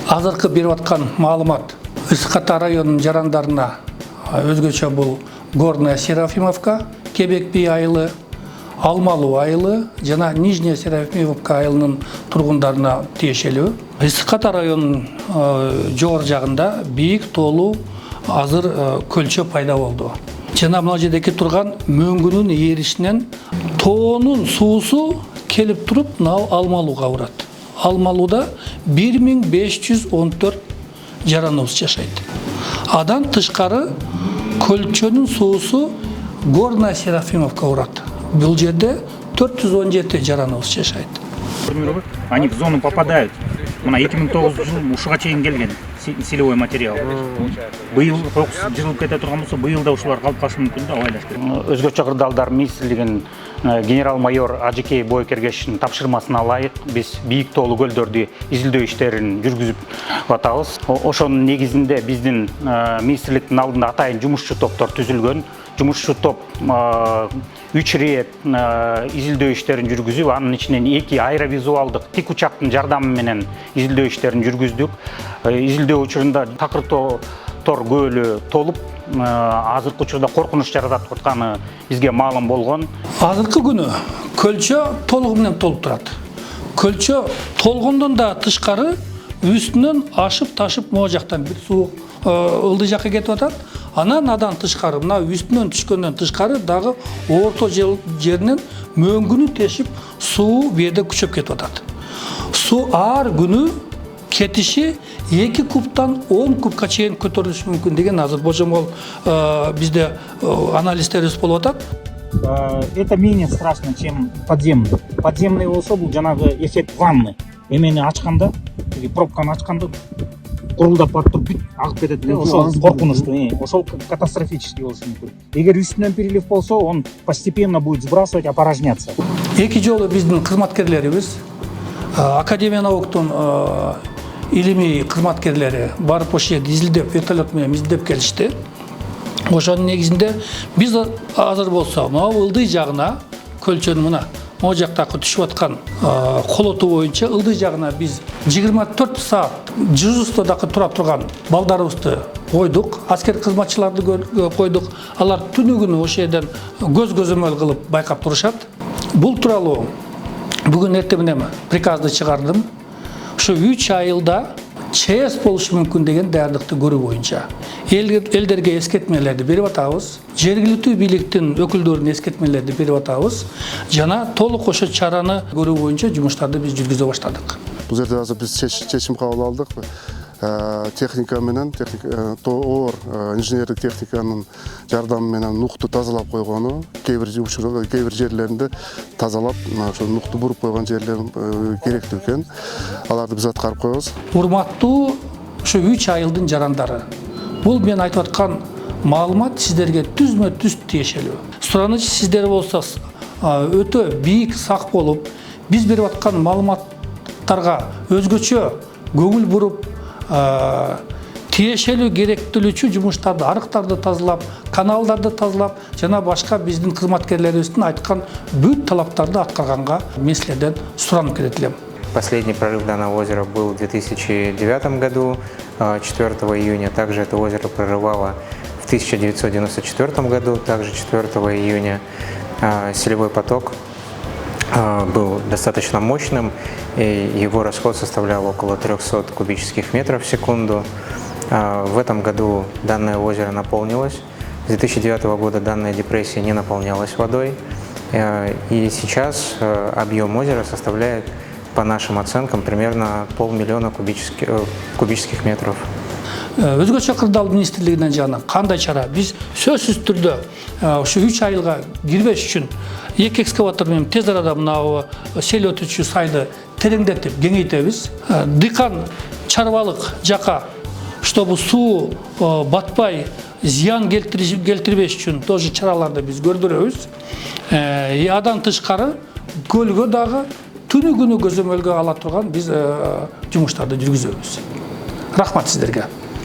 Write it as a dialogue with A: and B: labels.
A: Азыркы берип аткан маалымат Ысык Ата районунун жарандарына өзгөчө бул Горная Серафимовка, Кебек би айылы, Алмалуу айылы жана Нижняя Серафимовка айылынын тургундарына тиешелүү. Ысык Ата районунун жогору жагында бийик тоолуу азыр көлчө пайда болду. Жана мына жердеки турган мөңгүнүн ээришинен тоонун суусу келип туруп Алмалууга урат. Алмалууда 1514 жараныбыз жашайт. Адан тышкары көлчөнүн суусу Горная Серафимовка урат. Бул жерде 417 жараныбыз жашайт.
B: Они в зону попадают. Мына 2009 жыл ушуга чейин келген силовой материал. Быйыл кокус жылып кете турган болсо, быйыл да ушулар калыпташы мүмкүн да, алайлаш керек.
C: Өзгөчө кырдаалдар министрлигинин генерал-майор Ажикей Бойкергештин тапшырмасына ылайык биз бийик тоолуу көлдөрдү изилдөө иштерин жүргүзүп атабыз. Ошонун негизинде биздин министрликтин алдында атайын жумушчу топтор түзүлгөн. Жумушчу топ 3 рет изилдөө иштерин жүргүзүп, анын ичинен 2 аэровизуалдык тик учактын жардамы менен изилдөө иштерин жүргүздүк. Изилдөө учурунда Такыр-Тор көлү толуп, азыркы учурда коркунуч жаратып атканы бизге маалым болгон.
A: Азыркы күнү көлчө толугу менен толуп турат. Көлчө толгондон да тышкары үстүнөн ашып ташып могу жактан бир суу ылдый жакка кетип атат. Анан адан тышкары, мына үстүнөн түшкөндөн тышкары дагы орто жеринен мөңгүнү тешип суу берде күчөп кетип атат. Суу ар күнү кетиши 2 кубтан 10 кубка чейин көтөрүлүшү мүмкүн деген азыр божомол бизде анализдерибиз болуп атат.
B: Это менее страшно, чем подземный. Подземный болсо бул жанагы эффект ванны. Эмени ачканда, или пробканы ачканда курулдап барып туруп бүт агып кетет да, ошол коркунучтуу, ошол катастрофический болушу мүмкүн. Эгер үстүнөн перелив болсо, он постепенно будет сбрасывать, опорожняться.
A: 2 жолу биздин кызматкерлерибиз, Академия науктун илимий кызматкерлери барып ошол жерди изилдеп, вертолет менен изилдеп келишти. Ошонун негизинде биз азыр болсо, могу ылдый жагына көлчөнүн мына могу жактагы түшүп аткан колоту боюнча ылдый жагына биз 24 саат дежурстводагы тура турган балдарыбызды койдук, аскер кызматчыларды койдук. Алар түнү күнү ошол жерден көзөмөл кылып байкап турушат. Бул тууралуу бүгүн эртең менен приказды чыгардым. Ушу 3 айылда ЧС болушу мүмкүн деген даярдыкты көрүү боюнча элдерге эскертмелерди берип атабыз. Жергиликтүү бийликтин өкүлдөрүнө эскертмелерди берип атабыз. Жана толук ошо чараны көрүү боюнча жумуштарды биз жүргүзө баштадык.
D: Бул жерде азыр биз чечим кабыл алдык. Техника менен, оор инженердик техниканын жардамы менен нукту тазалап койгону, кээ бир жерлеринде тазалап, ошо нукту буруп койгон жерлер керектүү экен. Аларды биз аткарып коебуз.
A: Урматтуу ушу 3 айылдын жарандары. Бул мен айтып аткан маалымат сиздерге түзмө-түз тиешелүү. Сураныч сиздер болсо өтө бийик сак болуп, биз берип аткан маалыматтарга өзгөчө көңүл буруп, тиешелүү керектүүлүүчү жумуштарды, арыктарды тазалап, каналдарды тазалап, жана башка биздин кызматкерлерибиздин айткан бүт талаптарды аткарганга мен силерден суранып келет элем.
E: Последний прорыв данного озера был в 2009 году, 4 июня. Также это озеро прорывало в 1994 году, также 4 июня. Селевой поток был достаточно мощным, и его расход составлял около 300 кубических метров в секунду. В этом году данное озеро наполнилось. С 2009 года данная депрессия не наполнялась водой, и сейчас объем озера составляет, по нашим оценкам, примерно 500 000 кубических метров.
A: Өзгөчө кырдаал министрлигинен жана кандай чара? Биз сөзсүз түрдө ушу 3 айылга кирбеш үчүн 2 экскаватор менен тез арада мына сел өтүүчү сайды тереңдетип кеңейтебиз. Дыйкан чарбалык жака, чтобы суу батпай, зыян келтирбеш үчүн тоже чараларды биз көрдүрөбүз. Адан тышкары көлгө дагы түнү күнү көзөмөлгө ала турган биз жумуштарды жүргүзөбүз. Рахмат сиздерге.